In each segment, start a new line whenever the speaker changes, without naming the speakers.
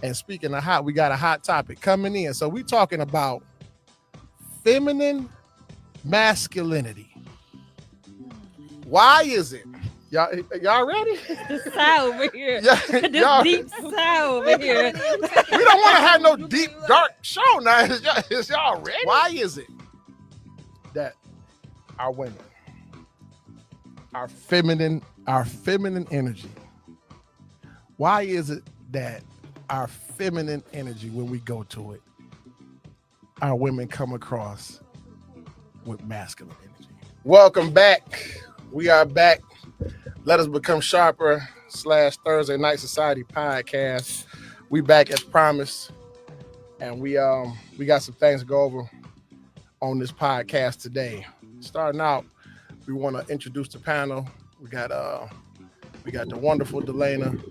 And speaking of hot, we got a hot topic coming in. So we talking about feminine masculinity. Why is it? Y'all ready?
The sigh over here.
Y'all,
This deep sigh over here.
we don't want to have no deep, dark show now. Is y'all ready? Why is it that our women, our feminine energy, why is it that our feminine energy, when we go to it, our women come across with masculine energy? Welcome back. We are back. Let Us Become Sharper / Thursday Night Society podcast. We back as promised, and we got some things to go over on this podcast today. Starting out, we want to introduce the panel. We got the wonderful Delana.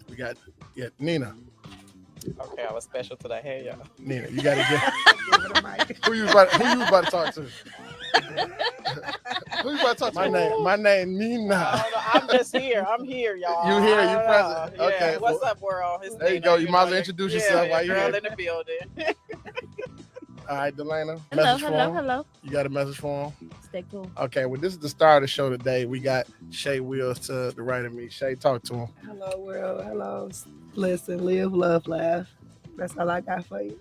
We got Nina.
Okay, I was special today. Hey, y'all.
Nina, you got to get who you about to talk to? Who you about to talk to? My name Nina.
I'm just here. I'm here, y'all.
You here? You present?
Yeah.
Okay.
What's up, world? It's
there you
Nina,
go. You might as well introduce yourself while you're
girl
here.
in the building.
All right, Delana.
Hello.
You got a message for him?
Stay cool.
Okay, well, this is the start of the show today. We got Shay Wheels to the right of me. Shay, talk to him.
Hello, world. Hello. Listen, live, love, laugh. That's all I got for you.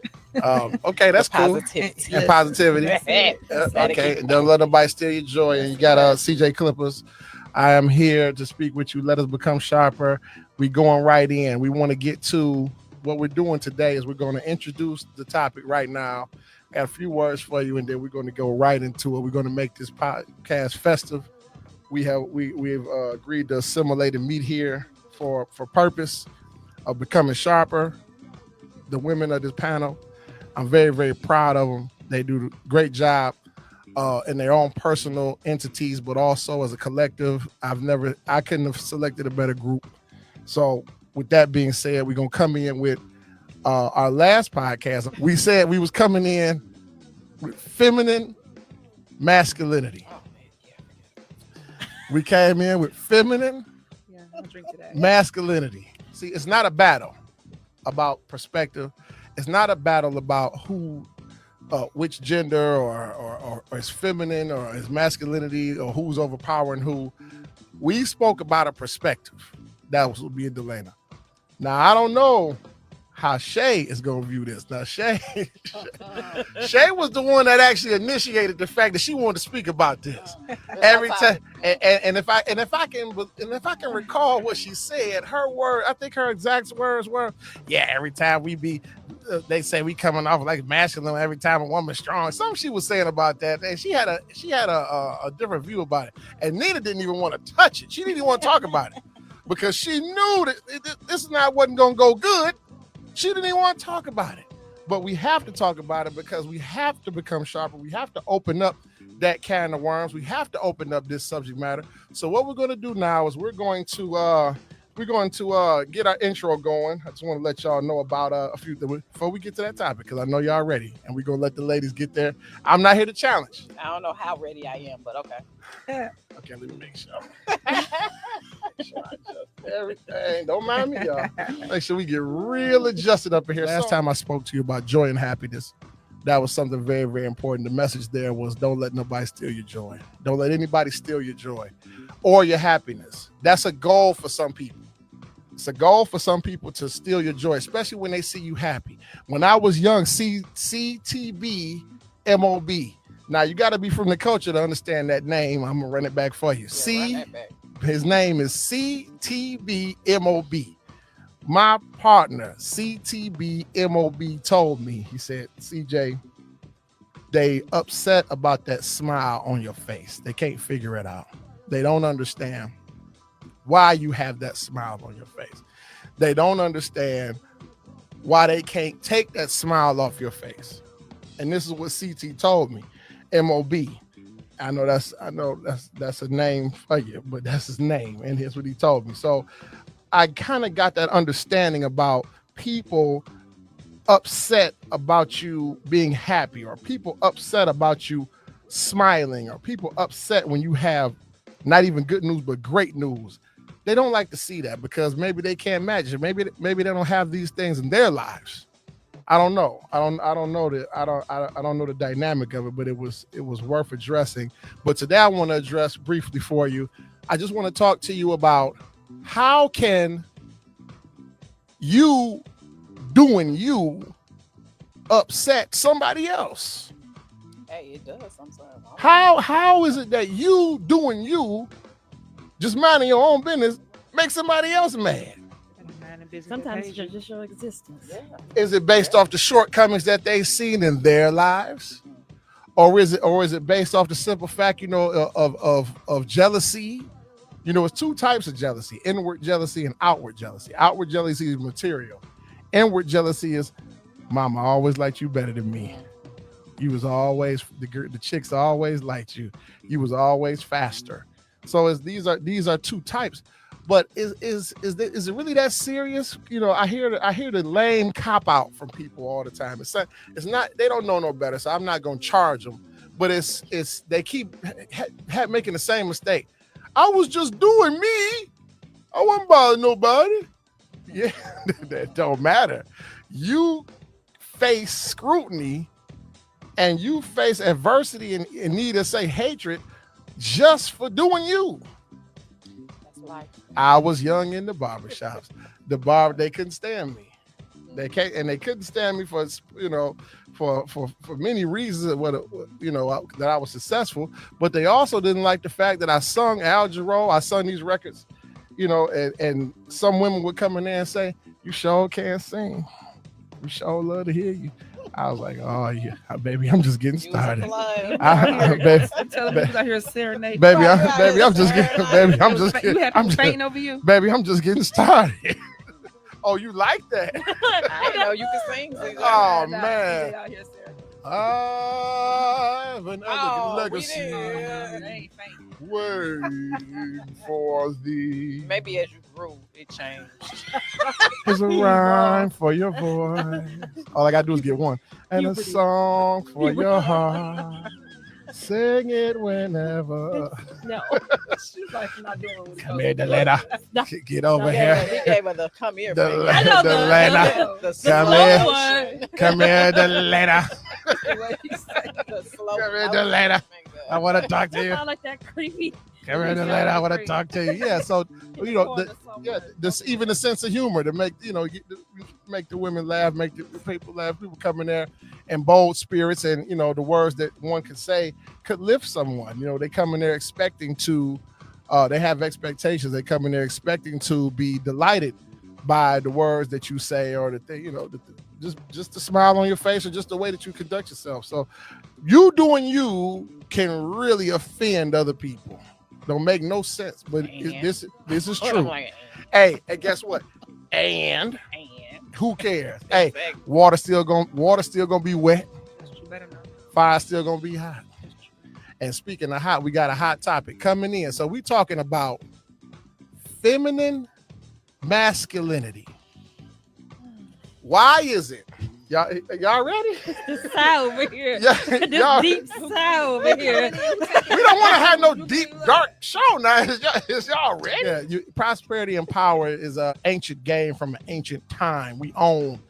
Okay, that's cool.
Positivity.
And positivity. Okay, don't let nobody steal your joy. And you got CJ Clippers. I am here to speak with you. Let us become sharper. We going right in. We want to get to what we're doing today. Is we're going to introduce the topic right now. Got a few words for you, and then we're going to go right into it. We're going to make this podcast festive. We've agreed to assimilate and meet here for purpose of becoming sharper. The women of this panel, I'm very, very proud of them. They do a great job in their own personal entities, but also as a collective. I couldn't have selected a better group. So with that being said, we're going to come in with our last podcast. We said we was coming in with feminine masculinity. We came in with feminine masculinity. See, it's not a battle about perspective. It's not a battle about which gender or is feminine or is masculinity or who's overpowering who. We spoke about a perspective. That would be Delana. Now, I don't know how Shay is going to view this. Now, Shay was the one that actually initiated the fact that she wanted to speak about this every time. And if I can recall what she said, I think her exact words were, "Yeah, every time they say we coming off like masculine every time a woman's strong." Something she was saying about that, and she had a different view about it. And Nina didn't even want to touch it. She didn't even want to talk about it because she knew that this wasn't going to go good. She didn't even want to talk about it. But we have to talk about it because we have to become sharper. We have to open up that can of worms. We have to open up this subject matter. So what we're going to do now is we're going to get our intro going. I just want to let y'all know about a few things before we get to that topic, because I know y'all ready, and we're going to let the ladies get there. I'm not here to challenge.
I don't know how ready I am, but okay.
Okay, let me make sure. I adjust everything. Don't mind me, y'all. Make sure we get real adjusted up in here. Last time I spoke to you about joy and happiness, that was something very, very important. The message there was don't let nobody steal your joy. Don't let anybody steal your joy or your happiness. That's a goal for some people. It's a goal for some people to steal your joy, especially when they see you happy. When I was young, CTB MOB. Now, you got to be from the culture to understand that name. I'm going to run it back for you. His name is CTB MOB. My partner, CTB MOB, told me, he said, CJ, they upset about that smile on your face. They can't figure it out. They don't understand why you have that smile on your face. They don't understand why they can't take that smile off your face. And this is what CT told me. MOB. I know that's a name for you, but that's his name, and here's what he told me. So I kind of got that understanding about people upset about you being happy, or people upset about you smiling, or people upset when you have not even good news but great news. they don't like to see that because maybe they can't match it. Maybe they don't have these things in their lives. I don't know. I don't know I don't know the dynamic of it, but it was worth addressing. But today I want to address briefly for you. I just want to talk to you about how can you doing you upset somebody else?
Hey, it does sometimes.
How is it that you doing you, just minding your own business, make somebody else mad?
Sometimes it's just your existence.
Yeah.
Is it based off the shortcomings that they've seen in their lives, or is it based off the simple fact, of jealousy? It's two types of jealousy: inward jealousy and outward jealousy. Outward jealousy is material. Inward jealousy is, Mama always liked you better than me. You was always the chicks always liked you. You was always faster. So these are two types. But is it really that serious? I hear the lame cop out from people all the time. It's not, they don't know no better, so I'm not gonna charge them. But it's they keep making the same mistake. I was just doing me. I wasn't bothering nobody. Yeah, that don't matter. You face scrutiny and you face adversity and need to say hatred just for doing you. I was young in the barbershops. They couldn't stand me. They couldn't stand me for many reasons that I was successful, but they also didn't like the fact that I sung Al Jarreau. I sung these records, and some women would come in there and say, "You sure can't sing. We sure love to hear you." I was like, "Oh yeah, baby, I'm just getting started." Baby, I'm just getting started. Oh, you like that?
I didn't know you could sing.
Oh man. I have another legacy waiting for thee.
Maybe as you grew, it changed.
There's a rhyme for your voice. All I gotta do is get one. And a song for your heart. Sing it whenever.
No.
She's like, not doing what
Come here, Delena. Get over here.
He gave her the come here.
Delena. Come here, Delena. Come here, Delena. I want to talk to you.
I like that creepy.
Come here, Delena. I want to talk to you. Yeah, so this even a sense of humor to make make the women laugh, make the people laugh. People come in there in bold spirits, and the words that one could say could lift someone. They come in there expecting to. They have expectations. They come in there expecting to be delighted by the words that you say, or the thing, just the smile on your face, or just the way that you conduct yourself. So, you doing you can really offend other people. Don't make no sense, but this is true. Hey, guess what? And who cares? Hey, water still gonna be wet. Fire still gonna be hot. And speaking of hot, we got a hot topic coming in. So we talking about feminine masculinity. Why is it? Y'all ready?
This sigh over here.
This
deep sigh over here.
We don't want to have no deep, dark show now. Is y'all ready? Yeah, prosperity and power is an ancient game from an ancient time. We own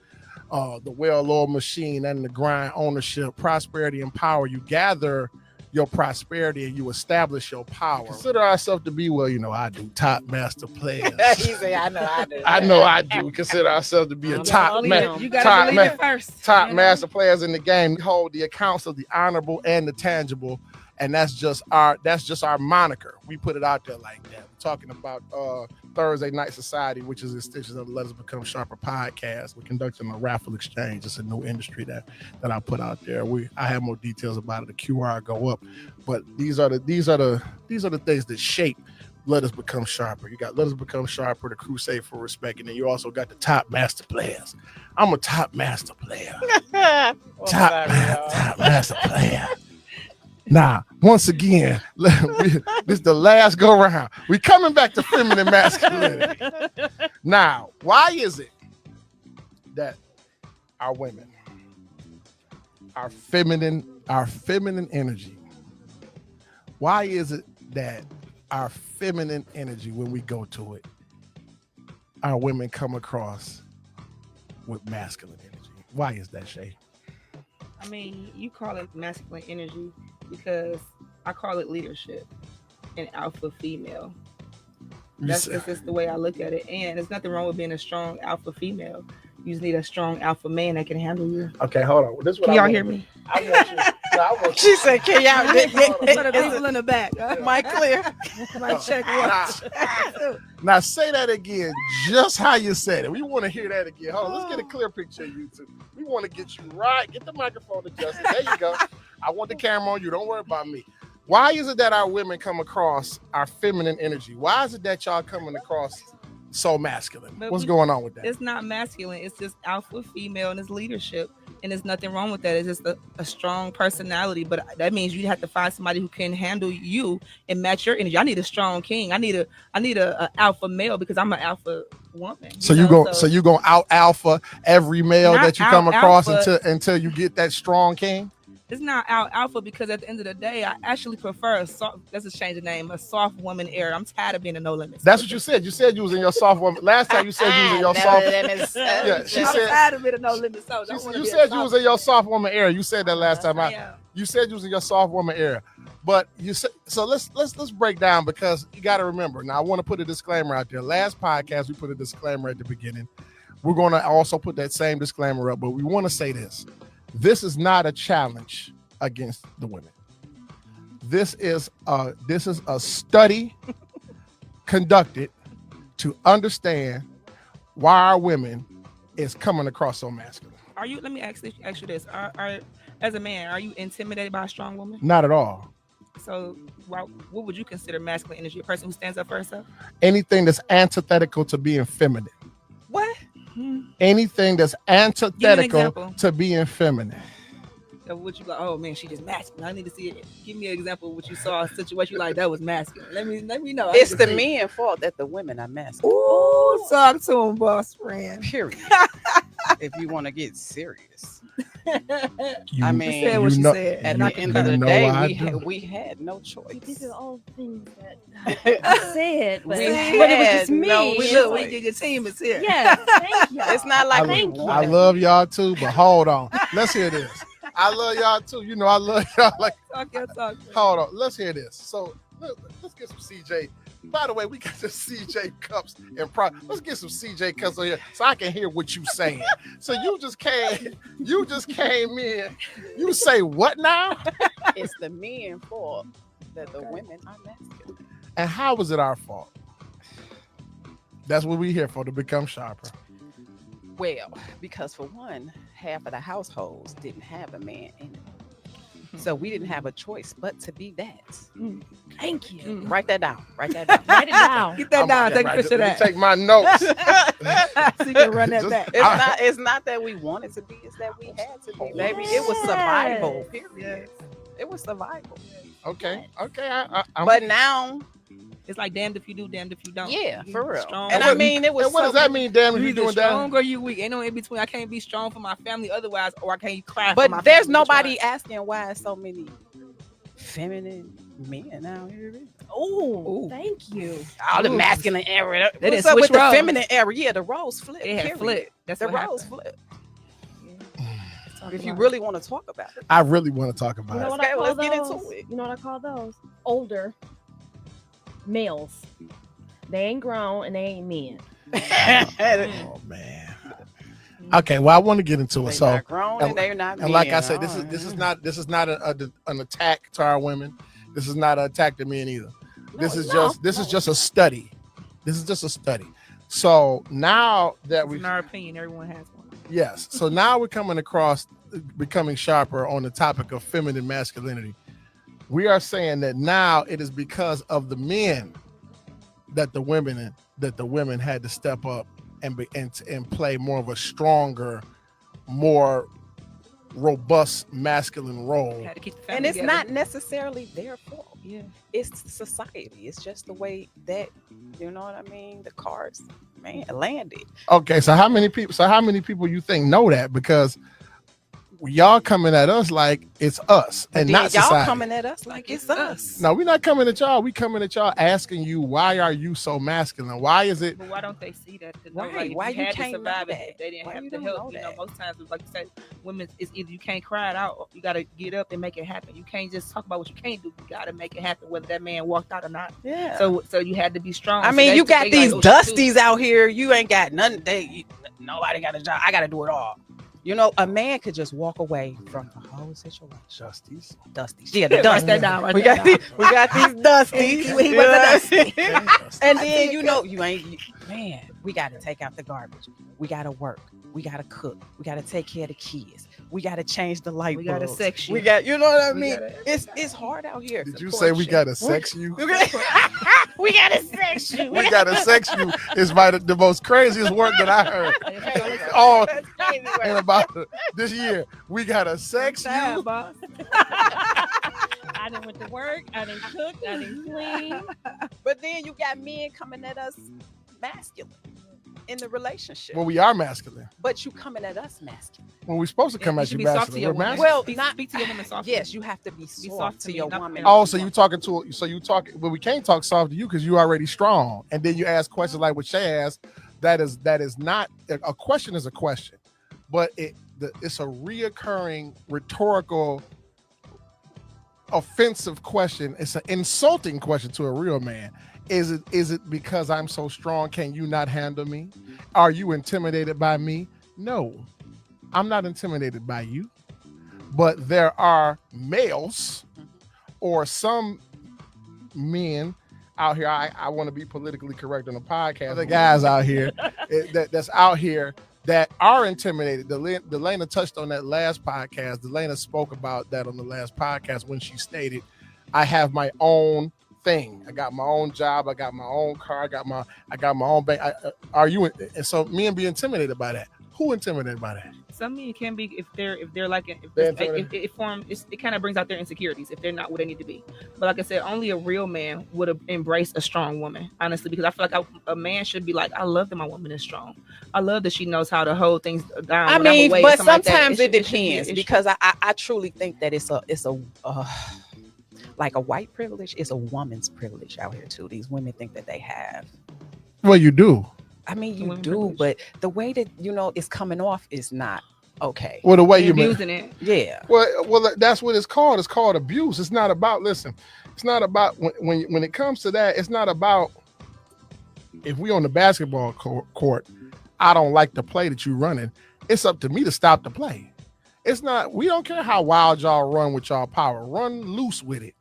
the well-oiled machine and the grind ownership. Prosperity and power. You gather your prosperity and you establish your power. Consider ourselves to be, I do, top master players.
He say, I do.
I know I do. Consider ourselves to be a top master players in the game. We hold the accounts of the honorable and the tangible, and that's just our moniker. We put it out there like that. We're talking about Thursday Night Society, which is extensions of the Let Us Become Sharper podcast. We're conducting a raffle exchange. It's a new industry that I put out there. I have more details about it. The QR go up, but these are the things that shape Let Us Become Sharper. You got Let Us Become Sharper, the Crusade for Respect, and then you also got the top master players. I'm a top master player. Top master player. Now, once again, this is the last go round. We coming back to feminine masculinity. Now, why is it that our women, our feminine energy, why is it that our feminine energy, when we go to it, our women come across with masculine energy. Why is that, Shay?
I mean, you call it masculine energy because I call it leadership and alpha female. That's just the way I look at it. And there's nothing wrong with being a strong alpha female. You just need a strong alpha man that can handle you.
Okay, hold on. This is what
Can y'all hear me?
I want you. No, I want
She said, "Can y'all?"
For the people in the back.
Mic clear.
Mic check watch.
Now say that again, just how you said it. We want to hear that again. Hold on, let's get a clear picture of you two. We want to get you right. Get the microphone adjusted. There you go. I want the camera on you. Don't worry about me. Why is it that our women come across our feminine energy? Why is it that y'all coming across so masculine?
But
What's going on with that?
It's not masculine. It's just alpha female and it's leadership. And there's nothing wrong with that. It's just a strong personality. But that means you have to find somebody who can handle you and match your energy. I need a strong king. I need a alpha male because I'm an alpha woman.
So you gonna out alpha every male
Not
that you come
out
across
alpha.
until you get that strong king?
It's not out alpha because at the end of the day, I actually prefer a soft. Let's just change the name. A soft woman era. I'm tired of being a no limits.
That's what you said. You said you was in your soft woman. Last time you said you was in your soft. Yeah, she
I'm
said.
tired of being a no limits. So
You said you was in your soft woman era. You said that last time. You said you was in your soft woman era. But you said so. Let's break down because you got to remember. Now I want to put a disclaimer out there. Last podcast we put a disclaimer at the beginning. We're going to also put that same disclaimer up, but we want to say this. This is not a challenge against the women. This is a study conducted to understand why our women is coming across so masculine.
Are you? Let me ask you this. Are as a man, are you intimidated by a strong woman?
Not at all.
So, what would you consider masculine energy? A person who stands up for herself?
Anything that's antithetical to being feminine.
What?
Anything that's antithetical to being feminine.
What you go? Oh man, she just masculine. I need to see it. Give me an example of what you saw a situation like that was masculine. Let me know.
It's the men's fault that the women are masculine.
Ooh, talk to him, boss friend.
Period. If you want to get serious,
You
I mean,
said what you said.
at
And I
the end of the
know
day,
I
we had no choice.
These are all things that I said, but
We
it was just
had
me.
no
We
choice.
look, your team is here.
Yes, thank you.
It's not like we
Thank you.
I
wanted.
love y'all too, but hold on. Let's hear this. I love y'all too. You know I love y'all. Like,
Talk.
hold on. Let's hear this. So let's get some CJ. By the way, we got the CJ cups and let's get some CJ cups on here so I can hear what you saying. So you just came in. You say what now?
It's the men's fault that the women are masculine.
And how was it our fault? That's what we here for, to become sharper.
Well, because for one, half of the households didn't have a man in it. So we didn't have a choice but to be that.
Thank you.
Write that down. Write that down.
Write it down.
Get that down. Take a picture of that.
Take my notes.
So you can run that
Just-
back.
It's not that we wanted to be, it's that we had to be, baby. It was survival, period. It was survival.
Okay.
But now,
It's like damned if you do, damned if you don't.
yeah, for real.
Strong.
And I mean, it was
And what does that mean, damn, if
You
you
either
doing
strong
that?
or you weak. Ain't no in between. I can't be strong for my family otherwise, or I can't cry for my
But there's
family. Which
nobody
one?
asking why so many feminine men out here.
Oh,
Ooh.
thank you.
All the
Ooh.
masculine era.
They
What's
done
up with
switched
the
roles.
feminine era? Yeah, the roles flipped.
It had
period.
flipped. That's
The
what
roles
happened.
flipped.
Talk
If you
about
really want to talk about it.
I really want to talk about
You know
it.
what I
Okay,
call
let's get into
those?
it.
You know what I call those? Older males. They ain't grown and they ain't men.
Oh man. Okay, well I want to get into it.
They're
So
not grown and they're not
and like I
men.
said, this is not an attack to our women. This is not an attack to men either. This is just a study. This is just a study. So now that
it.
we
In our opinion, everyone has one.
yes, so now we're coming across becoming sharper on the topic of feminine masculinity. We are saying that now it is because of the men that the women had to step up and play more of a stronger, more robust masculine role.
Had to keep the family
And it's
together.
not necessarily their fault.
Yeah.
It's society. It's just the way that, you know what I mean? The cards, man, landed.
Okay, so how many people you think know that? Because y'all coming at us like it's us
But
and
then
not
y'all
society.
coming at us like it's us.
No, we're not coming at y'all. We coming at y'all asking you, why are you so masculine? Why is it?
But why don't they see that? 'Cause
Right.
like, if
Why
you
you
had to
can't know
survive
that?
if they didn't
Why
have
you
the
don't
help.
know that?
Most times, like you said, women, it's either you can't cry it out or you got to get up and make it happen. You can't just talk about what you can't do. You got to make it happen, whether that man walked out or not.
Yeah.
So you had to be strong.
I
So
mean,
they-
you got
they
these
like, oh, she too.
dusties out here. You ain't got nothing. Nobody got a job. I got to do it all. You know, a man could just walk away from the whole situation.
Justies.
Dusties. Yeah, the
Write
dusties.
that down. Write
We
that
got
down.
these dusties.
He was a dusty.
And then man, we got to take out the garbage. We got to work. We got to cook. We got to take care of the kids. We got to change the light
We
bulbs.
gotta sex you.
We got, you know what I
We
mean?
gotta-
It's hard out here.
Did you say we got to sex you?
we gotta sex you.
We got to sex you is the most craziest word that I heard. Oh,
That's crazy work.
in about this year, we got to sex
Time,
you.
boss.
I didn't went to work. I didn't cook. I didn't clean.
But then you got men coming at us masculine in the relationship.
Well, we are masculine.
But you coming at us masculine.
When we're supposed to come
You
at
should
you
be soft to
masculine,
your
we're
woman.
masculine.
Well,
Speak to your woman softly.
Yes, you have to be soft to
me,
your
not-
woman.
Oh, so you talking but we can't talk soft to you because you already strong. And then you ask questions like what Shay asked. That is not a question is a question, but it's a reoccurring rhetorical offensive question. It's an insulting question to a real man. Is it because I'm so strong? Can you not handle me? Are you intimidated by me? No, I'm not intimidated by you. But there are males or some men out here. I want to be politically correct on the podcast. The guys out here that's out here that are intimidated. Delana touched on that last podcast. Delana spoke about that on the last podcast when she stated, I have my own thing. I got my own job. I got my own car. I got my own bank. Are you? And so men be intimidated by that. Who intimidated by that?
Some men can be if they're like
They're
it kind of brings out their insecurities if they're not what they need to be. But like I said, only a real man would have embraced a strong woman, honestly, because I feel like a man should be like, I love that my woman is strong. I love that she knows how to hold things down.
I
when I'm
mean,
away or
but
something like that.
sometimes it
should be an
depends
issue.
because I truly think that it's a like a white privilege is a woman's privilege out here too. These women think that they have.
Well, you do.
I mean, you
Women
do,
privilege.
but the way that it's coming off is not okay.
Well, the way
They're
you mean.
abusing it.
Yeah.
Well, that's what it's called. It's called abuse. It's not about. Listen, it's not about when it comes to that. It's not about if we on the basketball court. I don't like the play that you running. It's up to me to stop the play. It's not. We don't care how wild y'all run with y'all power. Run loose with it.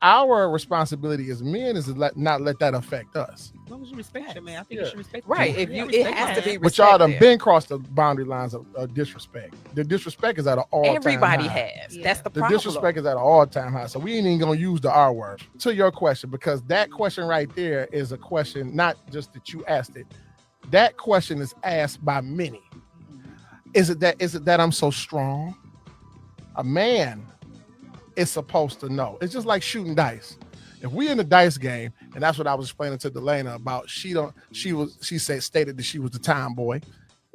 Our responsibility as men is to not let that affect us.
As long as you respect your man, I think
Yeah.
you should respect.
Right.
him.
If
Yeah,
you, it
respect
has to
him.
be
But y'all done
respect.
been crossed the boundary lines of disrespect. The disrespect is at an all-time
Everybody
high.
has.
Yeah.
That's the
The
problem.
disrespect is at an all-time high. So we ain't even gonna use the R word. To your question, because that question right there is a question, not just that you asked it. That question is asked by many. Is it that I'm so strong? A man is supposed to know. It's just like shooting dice. If we in the dice game, and that's what I was explaining to Delana about, stated that she was the tomboy.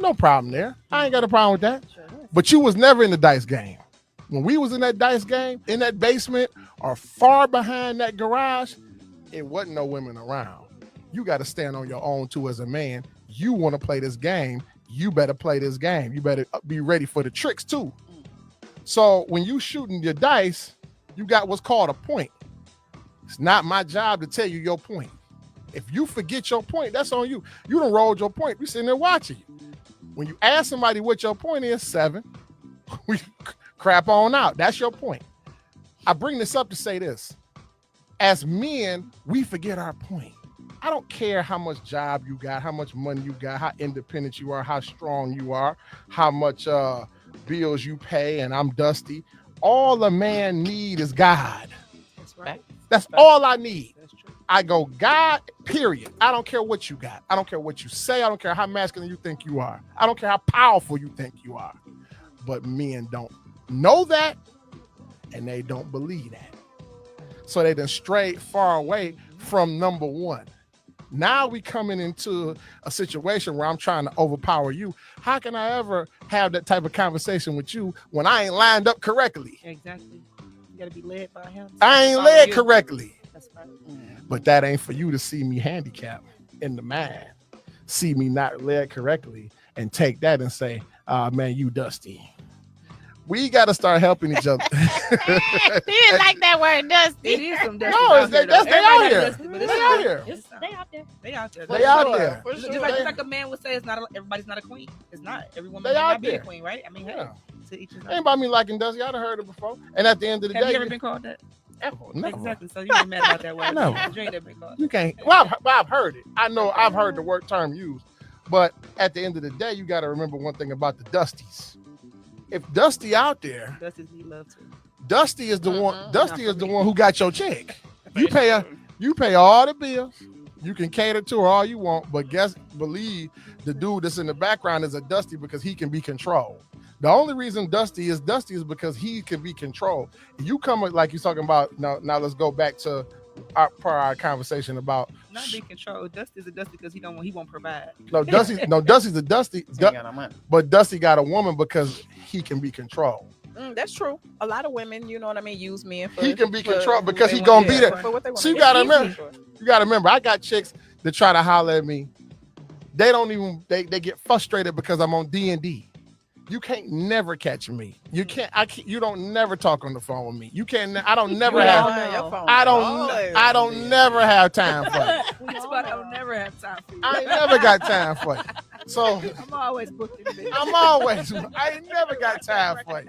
No problem there. I ain't got a problem with that. But you was never in the dice game. When we was in that dice game, in that basement or far behind that garage, it wasn't no women around. You got to stand on your own too as a man. You want to play this game, you better play this game. You better be ready for the tricks too. So when you shooting your dice, you got what's called a point. It's not my job to tell you your point. If you forget your point, that's on you. You done rolled your point. We sitting there watching you. When you ask somebody what your point is, 7, we crap on out. That's your point. I bring this up to say this. As men, we forget our point. I don't care how much job you got, how much money you got, how independent you are, how strong you are, how much bills you pay, and I'm dusty. All a man need is God.
That's right.
That's all I need.
That's true.
I go, God, period. I don't care what you got. I don't care what you say. I don't care how masculine you think you are. I don't care how powerful you think you are. But men don't know that, and they don't believe that. So they done strayed far away from number one. Now we coming into a situation where I'm trying to overpower you. How can I ever have that type of conversation with you when I ain't lined up correctly?
Exactly. You gotta be led by him.
I ain't
Follow
led
you.
correctly.
That's right.
But that ain't for you to see me handicapped in the mind. See me not led correctly and take that and say, man, you dusty. We got to start helping each other.
He didn't like that word, dusty.
It is some dusty.
No, it's they out here.
But
They
it's
out here.
They out there.
They out there.
They out there.
For
Just
sure.
like a man would say, it's not everybody's not a queen. It's not. Every woman
They
may
out
not be
there.
a queen, right? I mean, hey,
Yeah.
to each his
Ain't
own.
about me liking dusty. I'd have heard it before. And at the end of the
Have
day,
you ever been called that?
oh, never.
Exactly. So you ain't mad about that word.
No.
You ain't never been called.
You can't. Well, I've heard it. I know I've heard the word term used. But at the end of the day, you got to remember one thing about the dusties. If Dusty out there,
Dusties need love too.
Dusty is the one.
Mhm.
Dusty
Not
is
for
the
me.
one who got your check. You pay all the bills. You can cater to her all you want, but believe the dude that's in the background is a Dusty because he can be controlled. The only reason Dusty is because he can be controlled. You come with, like you're talking about now. Let's go back to our conversation about
Not be controlled. Dusty's a Dusty because he won't provide.
Dusty's a Dusty, but Dusty got a woman because he can be controlled.
That's true. A lot of women, you know what I mean, use men for.
He can be
for
controlled
who
because
they
he
wanna
gonna be
be,
there.
for what they wanna
So you
be.
gotta
It's
remember.
easy.
You got to remember, I got chicks that try to holler at me. They don't even, they get frustrated because I'm on D&D. You can't never catch me. You can't, you don't never talk on the phone with me. You can't, I don't never
We
have,
all know.
I don't never have time for it.
That's why I don't never have time for you.
I ain't never got time for it. So
I'm always booked in the
I ain't never got time for it.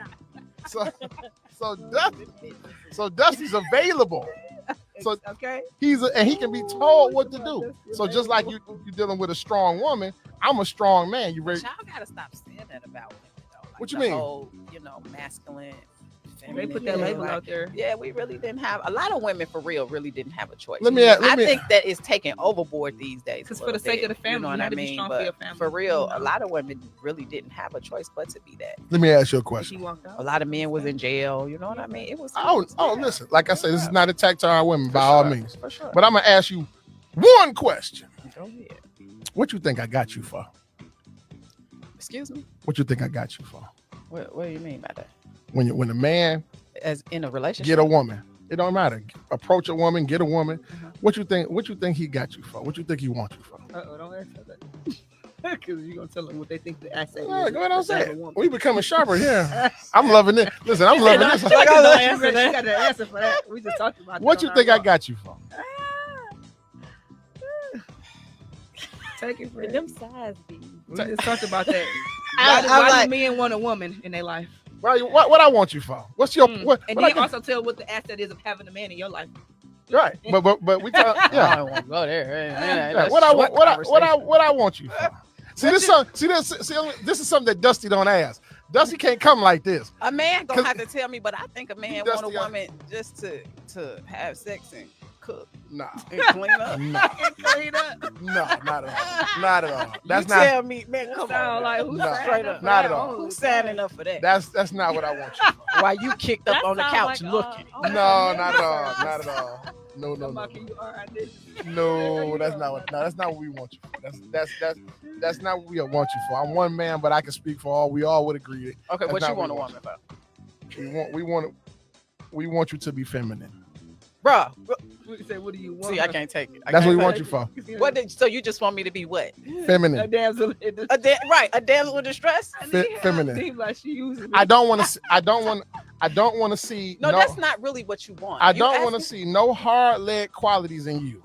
So Dusty's available. So
okay.
and he can be told what to do. So just like you dealing with a strong woman, I'm a strong man. You ready?
Y'all gotta stop saying that about women, though. Like
What you
the
mean?
Whole, masculine.
They
feminine,
put that label
like,
out there.
Yeah, we really didn't have a lot of women for real. Really didn't have a choice.
I
think that it's taken overboard these days.
Because
a
for the
little
sake
bit,
of the family,
you know
you
what I
have to be
mean.
strong for
But
your family.
for real,
You know?
a lot of women really didn't have a choice but to be that.
Let me ask you a
She
question.
walked out.
A lot of men was in jail. You know what I mean? It was.
Oh, listen. Like I said, this is not attack to our women by all means.
For sure.
But I'm gonna ask you one question.
Go ahead.
What you think I got you for?
Excuse me.
What you think I got you for?
What do you mean by that?
When a man
As in a relationship.
get a woman, it don't matter. Approach a woman, get a woman.
Mhm.
What you think he got you for? What you think he wants you for?
Don't ask her that. Because you're gonna tell them what they think the asset
All right,
is.
go ahead and say
That's a
it.
woman.
We becoming sharper here. I'm loving it. Listen, I'm loving this.
She got the answer for that. We just talked about
What
that
you
on
think
our
I
walk.
got you for?
Take it for
Them size be.
We just talked about that.
I'm
Why
like-
do men want a woman in their life?
Right, what I want you for? What's your what?
And
what I
then
can-
also tell what the asset is of having a man in your life.
right, but we talk.
I
Yeah,
don't want to go there.
yeah. What I want, what I want you for? See this is something that Dusty don't ask. Dusty can't come like this.
A man gonna
'Cause-
have to tell me, but I think a man
Dusty,
want a woman just to have sex and cook
Nah,
and clean up.
nah,
Clean up.
no, not at all. Not at all. That's
you
not.
tell me, man. Come
Sound
on,
like who's
No,
straight up.
not at all.
who's signing up for that?
That's not what I want you for.
Why you kicked up on the couch looking?
No, not at all. Not at all. No, no, no.
Can you identity?
No, that's not what. No, that's not what we want you for. That's not what we want you for. I'm one man, but I can speak for all. We all would agree.
Okay,
That's
what
not
you
what
want a
we
woman for?
We want you to be feminine.
Bruh,
We say, what do you want?
see, I can't take it.
That's what we
can't
want
take
you for.
So you just want me to be what?
A
Feminine.
damsel in the
A damsel in distress?
Feminine.
Seems like she using
I don't want to. I don't want to see.
No, that's not really what you want.
I
You
don't want to
asking-
see no hard leg qualities in you.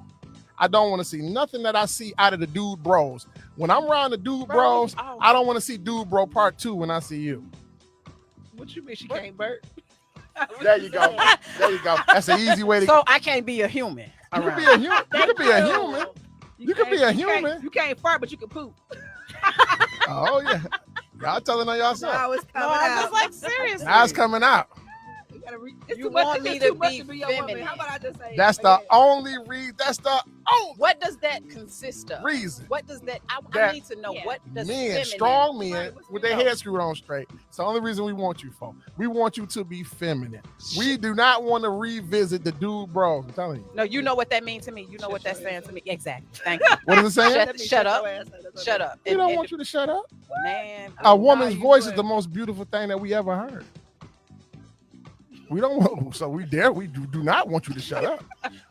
I don't want to see nothing that I see out of the dude bros. When I'm around the dude bros,
Oh.
I don't want to see dude bro part 2 when I see you.
What you mean she can't bird?
There you go. There you go. That's an easy way to.
So I can't be a human.
You can be a human. You can be a human. You can be a human.
You can't fart, but you can poop.
Oh yeah. Y'all telling on yourself.
Now it's
No,
coming
I'm
out.
just like seriously.
Now it's coming out.
It's
You
too much.
want
It's
me
too
to
much
be
to be your woman.
feminine.
How about I just say?
That's the only reason. That's the only
What does that consist of?
reason.
What does that? I
That
need to know
Yeah.
what does
Men,
feminine.
strong men
Right,
with their
no.
head screwed on straight. It's the only reason we want you for. We want you to be feminine. We do not want to revisit the dude bros. I'm telling you.
No, you know what that means to me. You know
Shut
what that's
your
saying
ass
to me. Exactly. Thank you.
What is it saying?
Shut up. Shut up.
We don't want you to shut up.
Man.
A woman's
you
voice
go
is the
ahead.
most beautiful thing that we ever heard. We don't want, so we do not want you to shut up.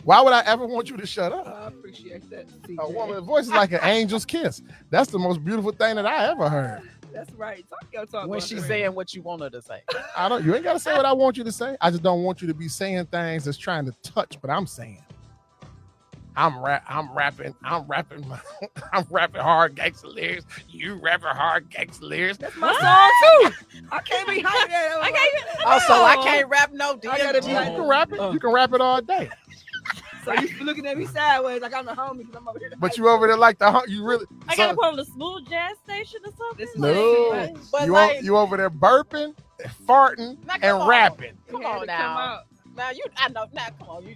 Why would I ever want you to shut up?
I appreciate that.
A
CJ.
woman's voice is like an angel's kiss. That's the most beautiful thing that I ever heard.
That's right. Talk your talk.
When
my
she's
friend.
saying what you want her to say.
You ain't gotta say what I want you to say. I just don't want you to be saying things that's trying to touch what I'm saying. I'm rapping hard gangster lyrics. You rapping hard gangster lyrics.
That's my song too. I can't be hyped that.
I can't
Oh, so I can't rap no
I gotta be
You
like-
can rap it. You can rap it all day.
So you looking at me sideways like I'm the homie because I'm over here.
But you over there like you really.
I gotta put on the smooth jazz station or something.
This is
No.
like-
But
you,
like,
you over there burping, farting,
Now, come
and
on.
rapping.
come
It had
on
to
now.
come out.
Now I know. Now come on.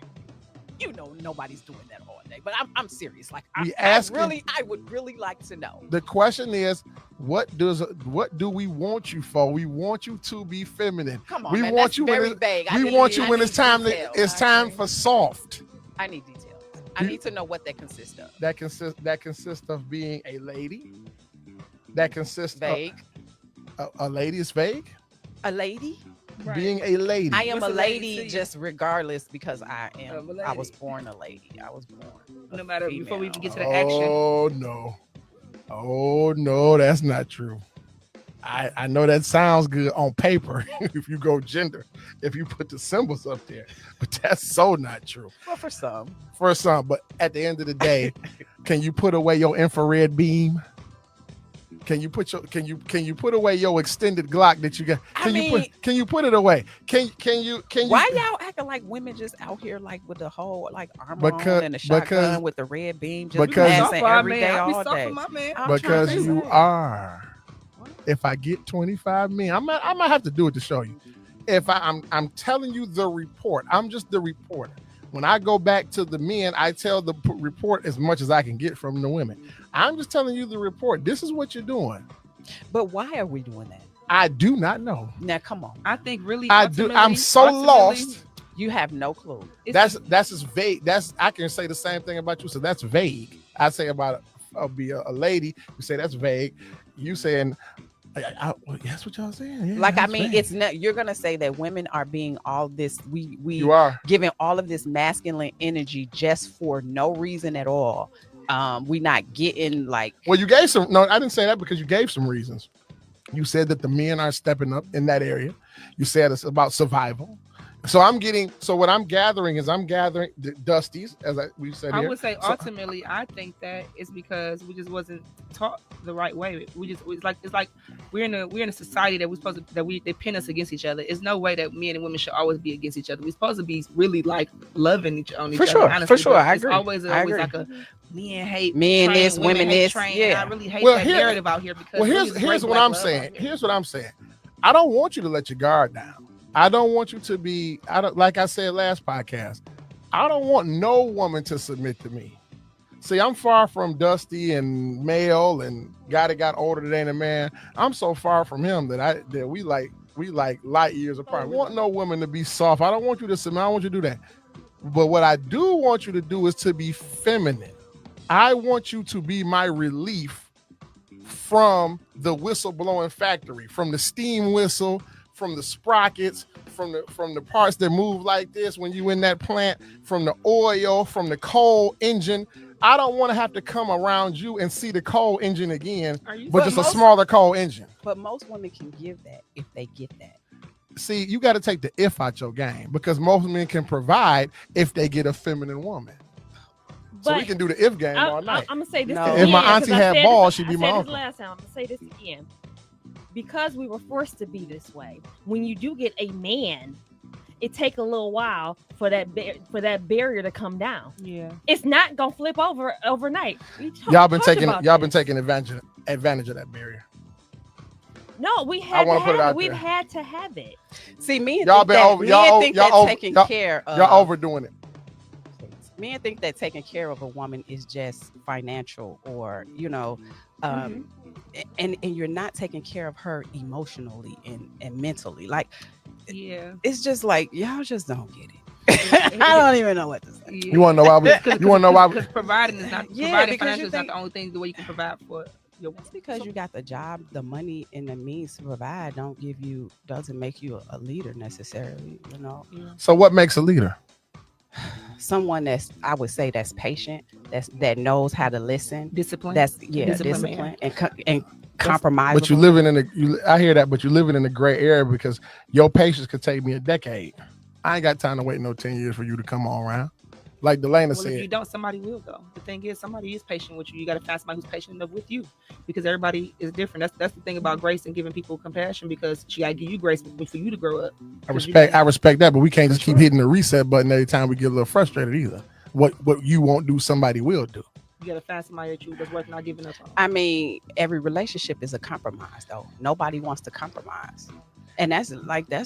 You know nobody's doing that all day. But I'm serious. Like
We
I
asking-
I would really like to know.
The question is, what do we want you for? We want you to be feminine.
Come on,
We
man.
want
That's
you when
very
it-
vague.
We want you when it's time
details.
it's time for soft.
I need details. I need to know what that consists of.
That consists of being a lady. That consists
Vague.
of a lady is vague.
A lady?
Right.
Being a lady.
I am
What's
a
a lady
lady
to you?
just regardless because I
Of a
I was
lady.
born a lady. I was born. a
No matter before we even
female.
get to the action.
Oh no, that's not true. I know that sounds good on paper if you go gender, if you put the symbols up there, but that's so not true
Well, for some.
for some. But at the end of the day, can you put away your infrared beam? Can you put away your extended Glock that you got? Can you put it away? Can you
Why y'all acting like women just out here like with the whole like armor
Because-
on and the shotgun
because-
with the red beam just
because-
passing every day
I be
all
soft
day?
for my man.
I'm
because
trying to
you
say.
are. If I get 25 men, I might have to do it to show you. If I'm telling you the report, I'm just the reporter. When I go back to the men, I tell the report as much as I can get from the women. I'm just telling you the report. This is what you're doing.
But why are we doing that?
I do not know.
Now come on.
I think really.
I do. I'm so lost.
You have no clue.
That's as vague. I can say the same thing about you. So that's vague. I say about be a lady. You say that's vague. You saying. That's what y'all saying. Yeah,
Like I
that's
mean,
vague.
it's not. You're gonna say that women are being all this. We
You are.
giving all of this masculine energy just for no reason at all. We not getting like.
Well, you gave some. No, I didn't say that because you gave some reasons. You said that the men are stepping up in that area. You said it's about survival. So what I'm gathering the Dusties, as we said
I
here.
would say
So-
ultimately, I think that it's because we just wasn't taught the right way. It's like we're in a society that they pin us against each other. There's no way that men and women should always be against each other. We're supposed to be really like loving each other.
For sure,
honestly,
for sure,
but
I
it's
agree.
Always
I agree.
like a men hate
Men
train,
this, women
hate
this,
train,
yeah.
and I really hate
Well,
that
here-
narrative out here because
Well,
really
here's
it's great
what
black
I'm
love
saying.
out here.
Here's what I'm saying. I don't want you to let your guard down. I don't want you to be. Like I said last podcast. I don't want no woman to submit to me. See, I'm far from Dusty and male and guy that got older that ain't a man. I'm so far from him that we like light years apart. I don't want no woman to be soft. I don't want you to submit. I don't want you to do that. But what I do want you to do is to be feminine. I want you to be my relief from the whistle blowing factory, from the steam whistle, from the sprockets, from the parts that move like this when you in that plant, from the oil, from the coal engine. I don't want to have to come around you and see the coal engine again,
Are you
but
But
just a
most-
smaller coal engine.
But most women can give that if they get that.
See, you got to take the if out your game because most men can provide if they get a feminine woman. So we
But
can do the if game all night.
I'm gonna say this
No.
again.
If
my
'cause
auntie
I
had
said
balls,
this-
she'd be
I
my
said this
uncle.
last time. I'm gonna say this again. Because we were forced to be this way. When you do get a man, it take a little while for that barrier to come down.
Yeah.
It's not gonna flip over overnight.
Y'all been
talked
taking
about
y'all been
this.
taking advantage of that barrier.
No, we
I
had
wanna
to
put it
have
out
it. We've
there.
had to have it.
See, men
Y'all
think
been
that,
over- y'all
men think
y'all
that
over-
taking
y'all-
care of
Y'all overdoing it.
men think that taking care of a woman is just financial or um and you're not taking care of her emotionally and mentally. Like
Yeah.
it's just like y'all just don't get it. I don't even know what to say.
Yeah.
You want to know why? You want to know why?
Because providing is not
Yeah,
providing
because
financial
you
is not
think-
the only thing the way you can provide for your
It's because you got the job, the money, and the means to provide doesn't make you a leader necessarily.
So what makes a leader?
Someone I would say that's patient, that knows how to listen.
discipline.
That's
Discipline,
discipline and compromise.
But you living in I hear that, but you living in a gray area because your patience could take me a decade. I ain't got time to wait no 10 years for you to come on around. Like Delana
Well,
said.
if you don't, somebody will though. The thing is, somebody is patient with you. You got to find somebody who's patient enough with you, because everybody is different. That's the thing about grace and giving people compassion, because she got to give you grace for you to grow up.
I respect that, but we can't just keep hitting the reset button every time we get a little frustrated either. What you won't do, somebody will do.
You got to find somebody that's worth not giving up on.
I mean, every relationship is a compromise, though. Nobody wants to compromise, and that's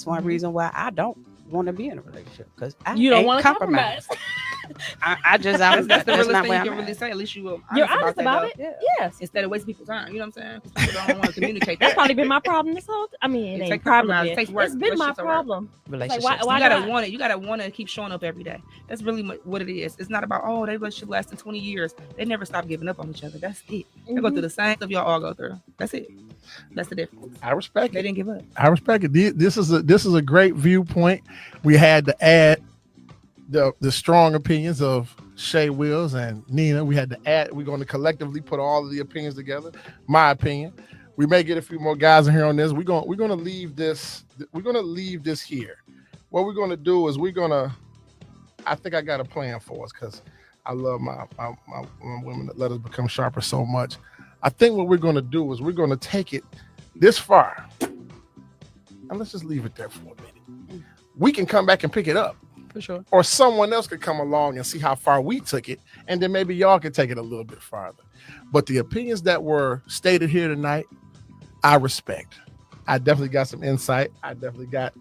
one reason why I don't want to be in a relationship, because
You don't
want to
compromise.
That's
That's the realest thing you can really say. At least you're
honest about it.
Yeah.
Yes.
Instead of wasting people's time. You know what I'm saying? People don't want to communicate.
That's probably been my problem this whole. I mean, it
It
ain't
takes
probably
compromise.
been.
It takes work.
It's been my
Relationships are work.
problem.
Relationships.
why
You
do
gotta
I-
want it. You gotta want to keep showing up every day. That's really what it is. It's not about that relationship lasting 20 years. They never stop giving up on each other. That's it. They go through the same stuff y'all all go through. That's it. That's the difference.
I respect
They
it.
didn't give up.
I respect it. This is a great viewpoint. We had to add the strong opinions of Shay Wills and Nina. We had to add. We're going to collectively put all of the opinions together. My opinion. We may get a few more guys in here on this. We're going to leave this. We're going to leave this here. What we're going to do is I think I got a plan for us, because I love my women that let us become sharper so much. I think what we're going to do is we're going to take it this far, and let's just leave it there for a minute. We can come back and pick it up.
For sure.
Or someone else could come along and see how far we took it, and then maybe y'all could take it a little bit farther. But the opinions that were stated here tonight, I respect. I definitely got some insight. I definitely got,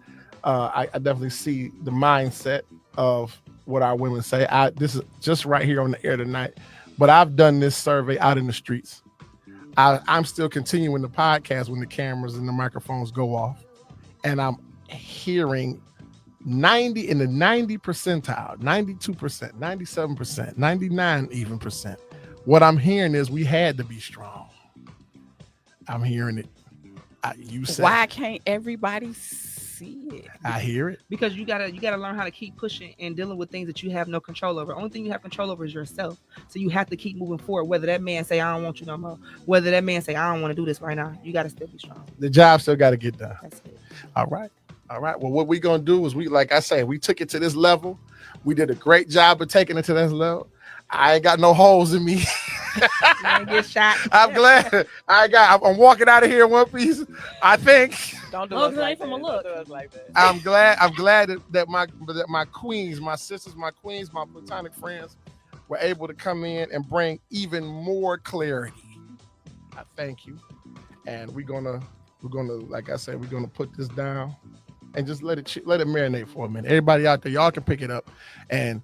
I definitely see the mindset of what our women say. This is just right here on the air tonight, but I've done this survey out in the streets. I'm still continuing the podcast when the cameras and the microphones go off, and I'm hearing 90 in the 90 percentile, 92%, 97%, 99 even percent. What I'm hearing is we had to be strong. I'm hearing it. You said,
why can't everybody see it?
I hear it.
Because you gotta learn how to keep pushing and dealing with things that you have no control over. Only thing you have control over is yourself. So you have to keep moving forward. Whether that man say I don't want you no more, whether that man say I don't want to do this right now, you gotta still be strong.
The job still got to get done.
That's it.
All right. Well, what we gonna do is like I say, we took it to this level. We did a great job of taking it to this level. I ain't got no holes in me.
You ain't get shot.
I'm glad. I'm walking out of here in one piece. I think.
Don't do
Look,
us
it
like
ain't from
that.
a look.
Don't do us like that.
I'm glad that my queens, my sisters, my queens, my platonic friends were able to come in and bring even more clarity. I thank you. And we're gonna, like I said, we're gonna put this down and just let it marinate for a minute. Everybody out there, y'all can pick it up and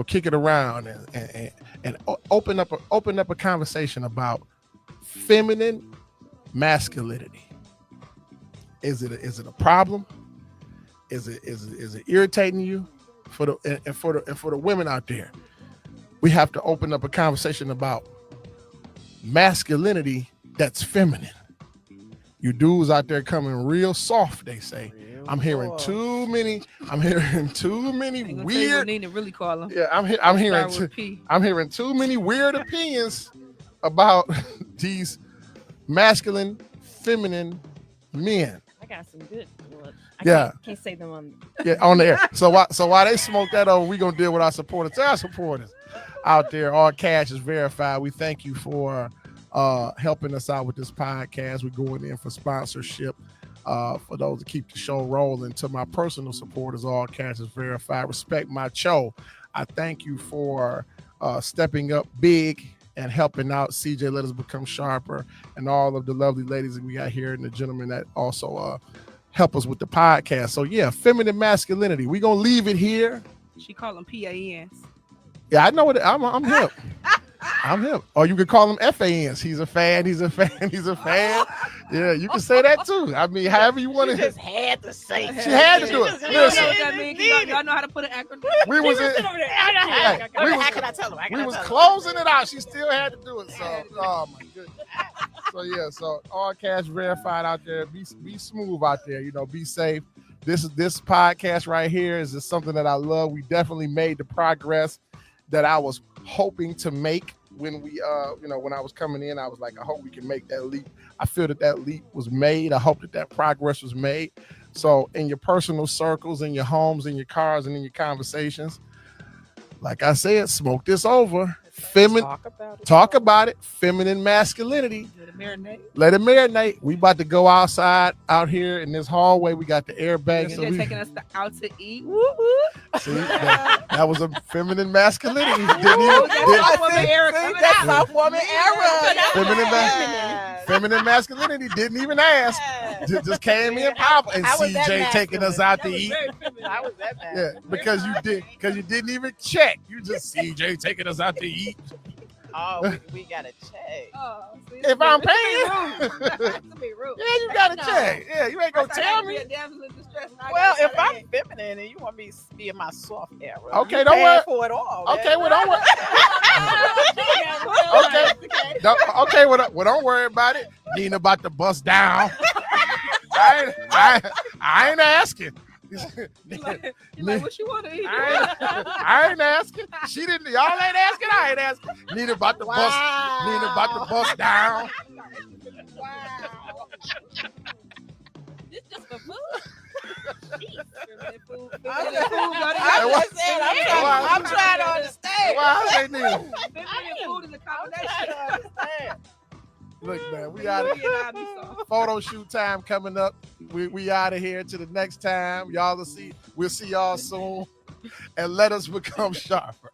kick it around and open up a conversation about feminine masculinity. Is it a problem? Is it irritating you? For the women out there, we have to open up a conversation about masculinity that's feminine. You dudes out there coming real soft, they say. I'm hearing too many weird.
Nina really call him.
Yeah, I'm hearing too many weird opinions about these masculine, feminine men.
I got some good ones. Can't say them on.
Yeah, on the air. So while they smoke that over, we're gonna deal with our supporters. Our supporters out there, all cash is verified. We thank you for helping us out with this podcast. We're going in for sponsorship. For those that keep the show rolling. To my personal supporters, all cash is verified. Respect my show. I thank you for stepping up big and helping out CJ Let Us Become Sharper and all of the lovely ladies that we got here and the gentlemen that also help us with the podcast. So yeah, feminine masculinity. We're going to leave it here.
She call them PANs.
Yeah, I know what I'm hip. I'm him. Or you could call him FANs. He's a fan. He's a fan. He's a fan. Yeah, you can say that too. I mean, however you want to.
She just had to say.
She had to do it.
You know what that means? Y'all know how to put an acronym.
We was in.
How can I tell him?
We was closing it out. She still had to do it. So, oh my goodness. So yeah. So all cash verified out there. Be smooth out there. You know, be safe. This podcast right here is just something that I love. We definitely made the progress that I was hoping to make when we when I was coming in. I was like, I hope we can make that leap. I feel that leap was made. I hope that progress was made. So in your personal circles, in your homes, in your cars, and in your conversations, like I said, smoke this over. Talk about it. Feminine masculinity. Let it marinate. We about to go outside out here in this hallway. We got the airbag.
So taking us out to eat. Woo woo.
See, that was a feminine masculinity. Feminine masculinity didn't even ask. Just came in powerful. And CJ taking us out to eat.
I was that bad.
Yeah, because you didn't even check. You just CJ taking us out to eat.
Oh, we gotta check.
If I'm paying,
yeah,
you gotta check. Yeah, you ain't gonna tell me.
Well, if I'm feminine and you want me to be in my soft era,
okay, don't worry
for it all.
Okay, well, don't worry. Okay, well, don't worry about it. Nina about to bust down. I ain't asking.
You like what you want to eat?
I ain't asking. She didn't. Y'all ain't asking. I ain't asking. Nina about to bust. Nina about to bust down.
Wow. This just for food.
I'm trying to understand.
Why they need?
Food is a combination.
Look, man, we out of here. Photo shoot time coming up. We out of here to the next time. We'll see y'all soon. And let us become sharper.